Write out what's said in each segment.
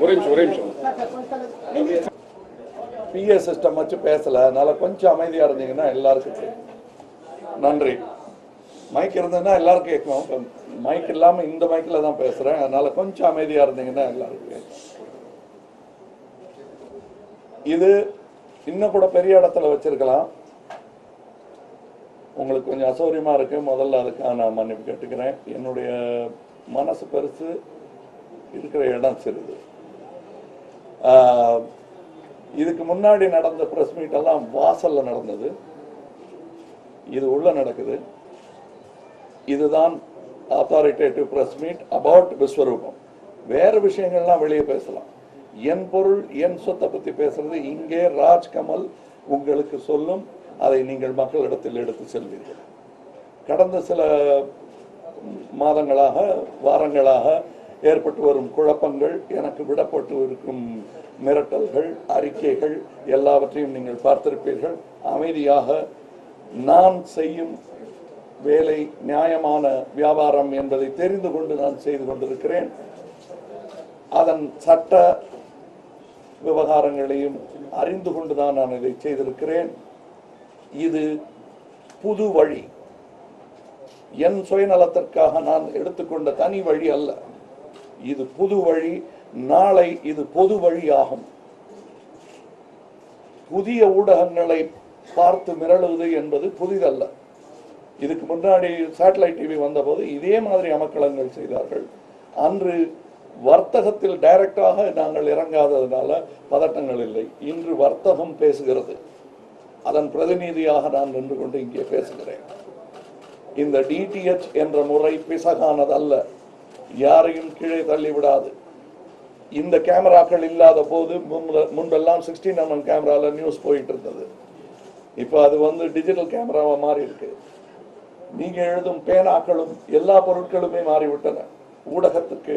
ஒரே நிமிஷம் BA system வச்சு பேசல, அதனால கொஞ்சம் அமைதியா இருந்தீங்கன்னா எல்லாருக்கும் தெரியும். நன்றி. மைக் இருந்ததுன்னா எல்லாருக்கும் கேட்கும். மைக் இல்லாம இந்த மைக்கில் தான் பேசுறேன், அதனால கொஞ்சம் அமைதியா இருந்தீங்கன்னா எல்லாருக்கும் கேட்கும். இது இன்னும் கூட பெரிய இடத்துல வச்சிருக்கலாம், உங்களுக்கு கொஞ்சம் அசௌரியமா இருக்கு. முதல்ல அதுக்காக நான் மன்னிப்பு கேட்டுக்கிறேன். என்னுடைய மனசு பெருசு, இருக்கிற இடம் சிறிது. இதுக்கு முன்னாடி நடந்த பிரஸ் மீட் எல்லாம் வாசல்ல நடந்தது, இது உள்ள நடக்குது. இதுதான் அத்தாரிட்டேட்டிவ் பிரஸ் மீட் அபவுட் விஸ்வரூபம். வேறு விஷயங்கள்லாம் வெளியே பேசலாம். என் பொருள் என் சொத்தை பத்தி பேசுறது இங்கே ராஜ்கமல் உங்களுக்கு சொல்லும், அதை நீங்கள் மக்களிடத்தில் எடுத்து செல்வீர்கள். கடந்த சில மாதங்களாக வாரங்களாக ஏற்பட்டு வரும் குழப்பங்கள், எனக்கு விடப்பட்டு இருக்கும் மிரட்டல்கள், அறிக்கைகள் எல்லாவற்றையும் நீங்கள் பார்த்திருப்பீர்கள். அமைதியாக நான் செய்யும் வேலை நியாயமான வியாபாரம் என்பதை தெரிந்து கொண்டு நான் செய்து கொண்டிருக்கிறேன். அதன் சட்ட விவகாரங்களையும் அறிந்து கொண்டுதான் நான் இதை செய்திருக்கிறேன். இது புது வழி, என் சுயநலத்திற்காக நான் எடுத்துக்கொண்ட தனி வழி அல்ல. இது புது வழி. நாளை இது பொது வழியாகும். புதிய ஊடகங்களை பார்த்து மிரளுவது என்பது புதிதல்ல. இதுக்கு முன்னாடி சேட்டலைட் டிவி வந்த போது இதே மாதிரி அமக்களங்கள் செய்தார்கள். அன்று வர்த்தகத்தில் டைரக்டாக நாங்கள் இறங்காததுனால பதட்டங்கள் இல்லை. இன்று வர்த்தகம் பேசுகிறது, அதன் பிரதிநிதியாக நான் நின்று கொண்டு இங்கே பேசுகிறேன். இந்த டிடிஎச் என்ற முறை பிசகானது அல்ல, யாரையும் கீழே தள்ளிவிடாது. இந்த கேமராக்கள் இல்லாத போது முன்பெல்லாம் 16mm கேமரால நியூஸ் போயிட்டு இருந்தது. இப்போ அது டிஜிட்டல் கேமராவா மாறி இருக்கு. நீங்க எழுதும் பேனாக்களும் எல்லா பொருட்களுமே மாறிவிட்டன. ஊடகத்துக்கு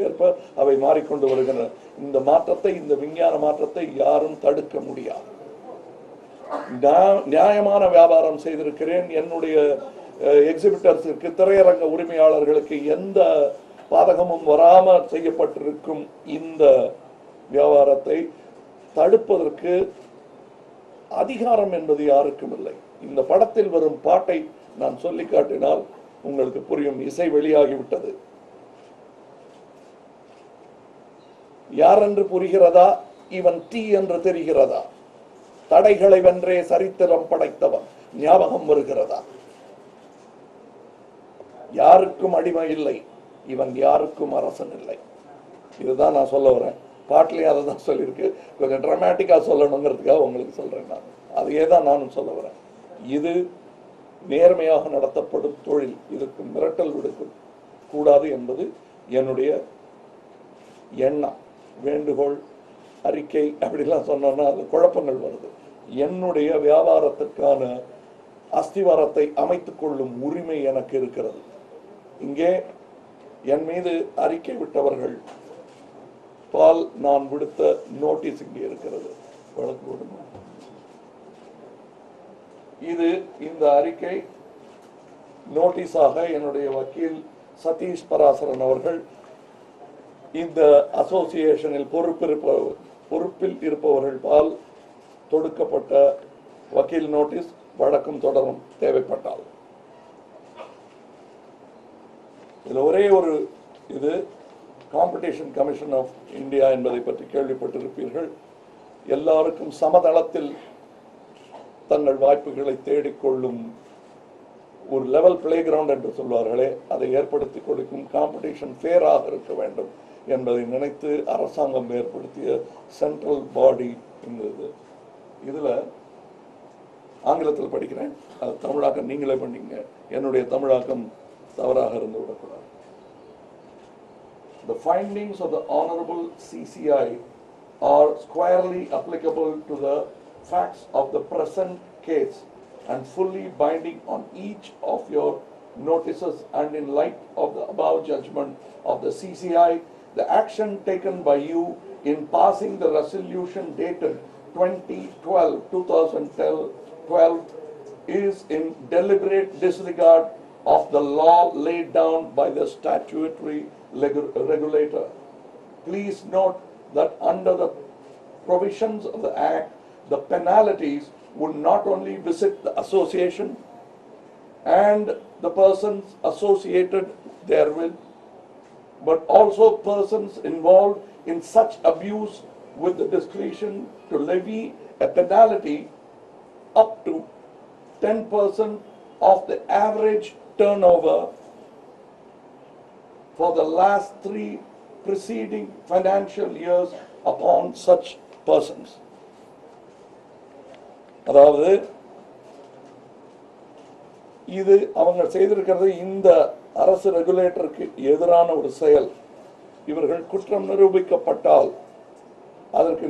ஏற்ப அவை மாறிக்கொண்டு வருகின்றன. இந்த மாற்றத்தை, இந்த விஞ்ஞான மாற்றத்தை யாரும் தடுக்க முடியாது. நியாயமான வியாபாரம் செய்திருக்கிறேன். என்னுடைய எக்ஸிபிட்டர்ஸுக்கு, திரையரங்க உரிமையாளர்களுக்கு எந்த பாதகமும் வராமல் செய்யப்பட்டிருக்கும் இந்த வியாபாரத்தை தடுப்பதற்கு அதிகாரம் என்பது யாருக்கும் இல்லை. இந்த படத்தில் வரும் பாட்டை நான் சொல்லி காட்டினால் உங்களுக்கு புரியும். இசை வெளியாகிவிட்டது. யார் என்று புரிகிறதா? இவன் தீ என்று தெரிகிறதா? தடைகளை வென்றே சரித்திரம் படைத்தவன் ஞாபகம் வருகிறதா? யாருக்கும் அடிமை இல்லை, இவன் யாருக்கும் அரசன் இல்லை. இதுதான் நான் சொல்ல வரேன். பாட்டிலையும் அதை தான் சொல்லியிருக்கு. கொஞ்சம் டிராமாட்டிக்கா சொல்லணுங்கிறதுக்காக உங்களுக்கு சொல்றேன். நான் அதையே தான் நானும் சொல்ல வரேன். இது நேர்மையாக நடத்தப்படும் தொழில். இதுக்கு மிரட்டல் விடுக்க கூடாது என்பது என்னுடைய எண்ணம். வேண்டுகோள், அறிக்கை அப்படிலாம் சொன்னோன்னா அது குழப்பங்கள் வருது. என்னுடைய வியாபாரத்திற்கான அஸ்திவாரத்தை அமைத்துக் கொள்ளும் உரிமை எனக்கு இருக்கிறது. இங்கே என் மீது அறிக்கை விட்டவர்கள் பால் நான் விடுத்த நோட்டீஸ் இங்கே இருக்கிறது. வழக்கு விடுமா? இது இந்த அறிக்கை நோட்டீஸாக என்னுடைய வக்கீல் சதீஷ் பராசரன் அவர்கள் இந்த அசோசியேஷனில் பொறுப்பில் இருப்பவர்கள் பால் தொடுக்கப்பட்ட வக்கீல் நோட்டீஸ். வழக்கம் தொடரும் தேவைப்பட்டால். இதுல ஒரே ஒரு இது காம்படிஷன் கமிஷன் ஆஃப் இந்தியா என்பதை பற்றி கேள்விப்பட்டிருப்பீர்கள். எல்லாருக்கும் சமதளத்தில் தங்கள் வாய்ப்புகளை தேடிக்கொள்ளும் ஒரு லெவல் பிளே கிரவுண்ட் என்று சொல்வார்களே, அதை ஏற்படுத்தி கொடுக்கும் காம்படிஷன் ஃபேராக இருக்க வேண்டும் என்பதை நினைத்து அரசாங்கம் ஏற்படுத்திய சென்ட்ரல் பாடி இந்த இதுல ஆங்கிலத்தில் படிக்கிறேன், அது தமிழாக்கம் நீங்களே பண்ணீங்க. என்னுடைய தமிழாக்கம் தவறாக இருந்து விடக்கூடாது. The findings of the Honorable CCI are squarely applicable to the facts of the present case and fully binding on each of your notices, and in light of the above judgment of the CCI, the action taken by you in passing the resolution dated 2012 is in deliberate disregard of the law laid down by the statutory regulator. Please note that under the provisions of the Act, the penalties would not only visit the association and the persons associated therewith, but also persons involved in such abuse with the discretion to levy a penalty up to 10% of the average turnover for the last 3 preceding financial years upon such persons. அதாவது இது அவங்க செய்திருக்கிறது இந்த அரசு ரெகுலேட்டருக்கு எதிரான ஒரு செயல். இவர்கள் குற்றம் நிரூபிக்கப்பட்டால் அதற்கு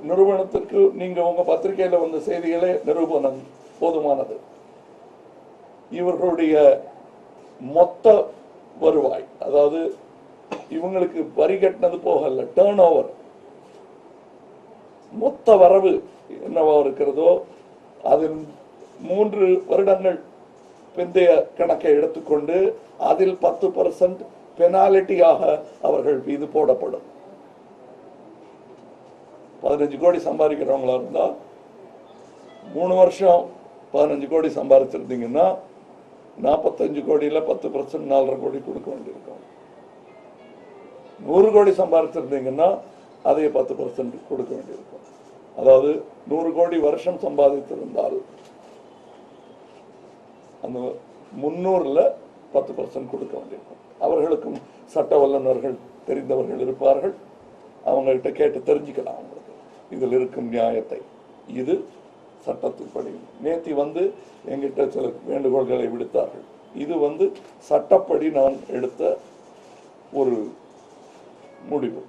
நிரூபணத்திற்கு நீங்க உங்க பத்திரிகையில வந்த செய்திகளே நிரூபணம் போதுமானது. இவர்களுடைய மொத்த வருவாய், அதாவது இவங்களுக்கு வரி கட்டினது போகல, டர்ன் ஓவர் மொத்த வரவு என்னவா இருக்கிறதோ அதில் 3 வருடங்கள் பிந்தைய கணக்கை எடுத்துக்கொண்டு அதில் 10% பெனாலிட்டியாக அவர்கள் மீது போடப்படும். 15 கோடி சம்பாதிக்கிறவங்களா இருந்தா 3 வருஷம் 15 கோடி சம்பாதிச்சிருந்தீங்கன்னா 45 கோடியில 10% 4.5 கோடி கொடுக்க வேண்டியிருக்கும். 100 கோடி சம்பாதிச்சிருந்தீங்கன்னா அதே 10% கொடுக்க வேண்டியிருக்கும். அதாவது 100 கோடி வருஷம் சம்பாதித்திருந்தால் அந்த 300ல 10% கொடுக்க வேண்டியிருக்கும். அவர்களுக்கும் சட்ட வல்லுநர்கள் தெரிந்தவர்கள் இருப்பார்கள், அவங்கள்ட்ட கேட்டு தெரிஞ்சுக்கலாம் அவங்களுக்கு இதில் இருக்கும் நியாயத்தை. இது சட்டத்தின்படி நேத்தி எங்கிட்ட சில வேண்டுகோள்களை விடுத்தார்கள். இது சட்டப்படி நான் எடுத்த ஒரு முடிவு.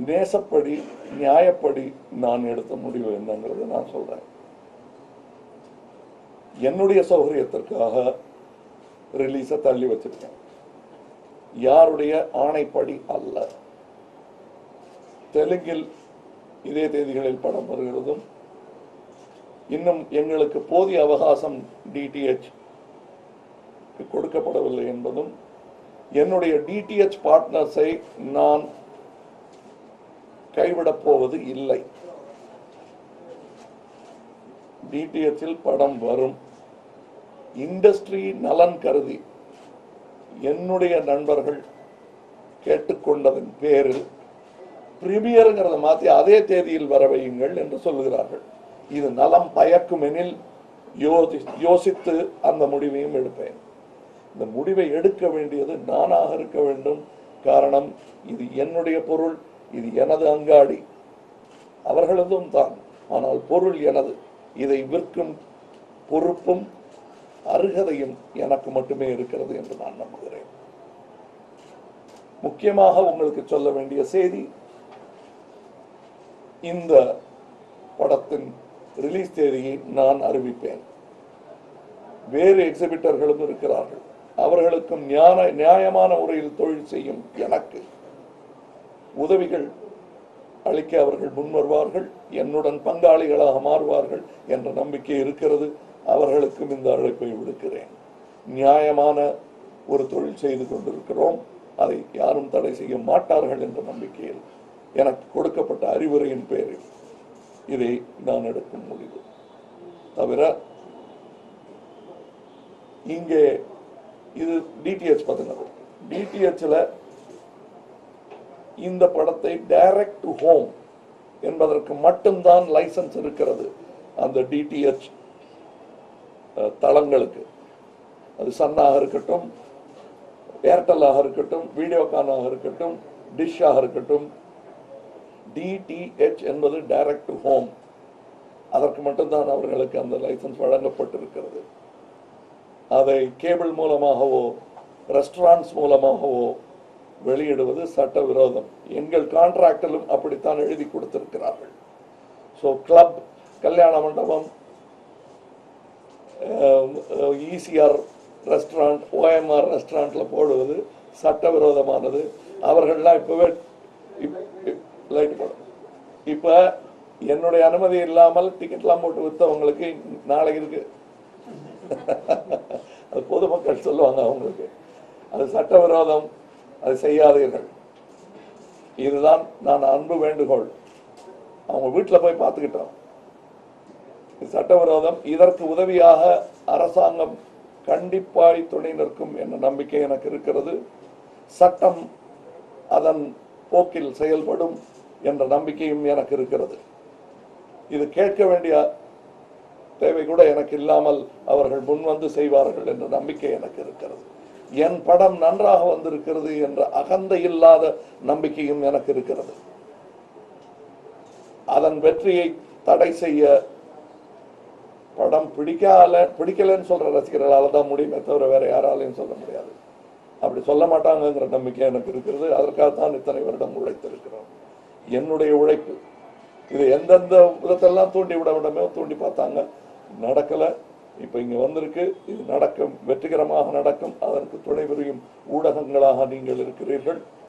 நேசப்படி நியாயப்படி நான் எடுத்த முடிவு என்னங்கிறத நான் சொல்றேன். என்னுடைய சௌகரியத்திற்காக ரிலீஸை தள்ளி வச்சிருக்கேன், யாருடைய ஆணைப்படி அல்ல. தெலுங்கில் இதே தேதிகளில் படம் வருகிறதும், இன்னும் எங்களுக்கு போதிய அவகாசம் டிடிஎச் கொடுக்கப்படவில்லை என்பதும், என்னுடைய டிடிஎச் பார்ட்னர்ஸை நான் கைவிடப் போவது இல்லை. டிடிஎச்சில் படம் வரும். இண்டஸ்ட்ரி நலன் கருதி என்னுடைய நண்பர்கள் கேட்டுக்கொண்டதன் பேரில் பிரீமியருங்கிறத மாற்றி அதே தேதியில் வர வையுங்கள் என்று சொல்லுகிறார்கள். இது நலம் பயக்கும் எனில் யோசித்து அந்த முடிவையும் எடுப்பேன். இந்த முடிவை எடுக்க வேண்டியது நானாக இருக்க வேண்டும். காரணம், இது என்னுடைய பொருள், இது எனது அங்காடி, அவர்களதும் தான், ஆனால் பொருள் எனது. இதை விற்கும் பொறுப்பும் அருகதையும் எனக்கு மட்டுமே இருக்கிறது என்று நான் நம்புகிறேன். முக்கியமாக உங்களுக்கு சொல்ல வேண்டிய செய்தி, இந்த படத்தின் ரிலீஸ் தேதியை நான் அறிவிப்பேன். வேறு எக்ஸிபிட்டர்களும் இருக்கிறார்கள். அவர்களுக்கும் நியாயமான முறையில் தொழில் செய்யும் எனக்கு உதவிகள் அளிக்க அவர்கள் முன்வருவார்கள், என்னுடன் பங்காளிகளாக மாறுவார்கள் என்ற நம்பிக்கை இருக்கிறது. அவர்களுக்கும் இந்த அழைப்பை விடுக்கிறேன். நியாயமான ஒரு தொழில் செய்து கொண்டிருக்கிறோம், அதை யாரும் தடை செய்ய மாட்டார்கள் என்ற நம்பிக்கையில் எனக்கு கொடுக்கப்பட்ட அறிவுரையின் பேரில் இதை நான் எடுக்கும் முடிவு. தவிர இங்கே இது டிடிஎச் பத்தினது. டிடிஎச்ல இந்த படத்தை டைரக்ட் டு ஹோம் என்பதற்கு மட்டும்தான் லைசன்ஸ் இருக்கிறது. அந்த டிடிஎச் தளங்களுக்கு, அது சன்னாக இருக்கட்டும், ஏர்டெல்லாக இருக்கட்டும், வீடியோகானாக இருக்கட்டும், டிஷ்ஷாக இருக்கட்டும், டிடிஎச் என்பது டைரக்ட் டு ஹோம், அதற்கு மட்டும்தான் அவர்களுக்கு அந்த லைசன்ஸ் வழங்கப்பட்டிருக்கிறது. அதை கேபிள் மூலமாகவோ ரெஸ்டாரண்ட்ஸ் மூலமாகவோ வெளியிடுவது சட்டவிரோதம். எங்கள் கான்ட்ராக்டிலும் அப்படித்தான் எழுதி கொடுத்திருக்கிறார்கள். ஸோ கிளப், கல்யாண மண்டபம், இசிஆர் ரெஸ்டாரண்ட், ஓஎம்ஆர் ரெஸ்டாரண்ட்ல போடுவது சட்டவிரோதமானது. அவர்கள்லாம் இப்பவே லைட் போடும். இப்போ என்னுடைய அனுமதி இல்லாமல் டிக்கெட்லாம் போட்டு விற்றவங்களுக்கு நாளைக்கு இருக்கு. அது பொதுமக்கள் சொல்லுவாங்க அவங்களுக்கு. அது சட்டவிரோதம், அது செய்யாதீர்கள். இதுதான் நான் அன்பு வேண்டுகோள். அவங்க வீட்டில் போய் பார்த்துக்கிட்டோம். சட்டவிரோதம். இதற்கு உதவியாக அரசாங்கம் கண்டிப்பாய் துணை நிற்கும் என்ற நம்பிக்கை எனக்கு இருக்கிறது. சட்டம் அதன் போக்கில் செயல்படும் என்ற நம்பிக்கையும் எனக்கு இருக்கிறது. இது கேட்க வேண்டிய தேவை கூட எனக்கு இல்லாமல் அவர்கள் முன்வந்து செய்வார்கள் என்ற நம்பிக்கை எனக்கு இருக்கிறது. என் படம் நன்றாக வந்திருக்கிறது என்ற அகந்தை இல்லாத நம்பிக்கையும் எனக்கு இருக்கிறது. அதன் வெற்றியை தடை செய்ய படம் பிடிக்கலன்னு சொல்ற ரசிகர்களால தான் முடியுமே தவிர வேற யாராலையும் சொல்ல முடியாது. அப்படி சொல்ல மாட்டாங்கிற நம்பிக்கை எனக்கு இருக்கிறது. அதற்காகத்தான் இத்தனை வருடம் உழைத்திருக்கிறோம். என்னுடைய உழைப்பு இது எந்தெந்த விதத்தெல்லாம் தூண்டி விடமே தூண்டி பார்த்தாங்க, நடக்கல. இப்ப இங்க வந்திருக்கு. இது நடக்கும், வெற்றிகரமாக நடக்கும். அதற்கு துணை புரியும் ஊடகங்களாக நீங்கள் இருக்கிறீர்கள்.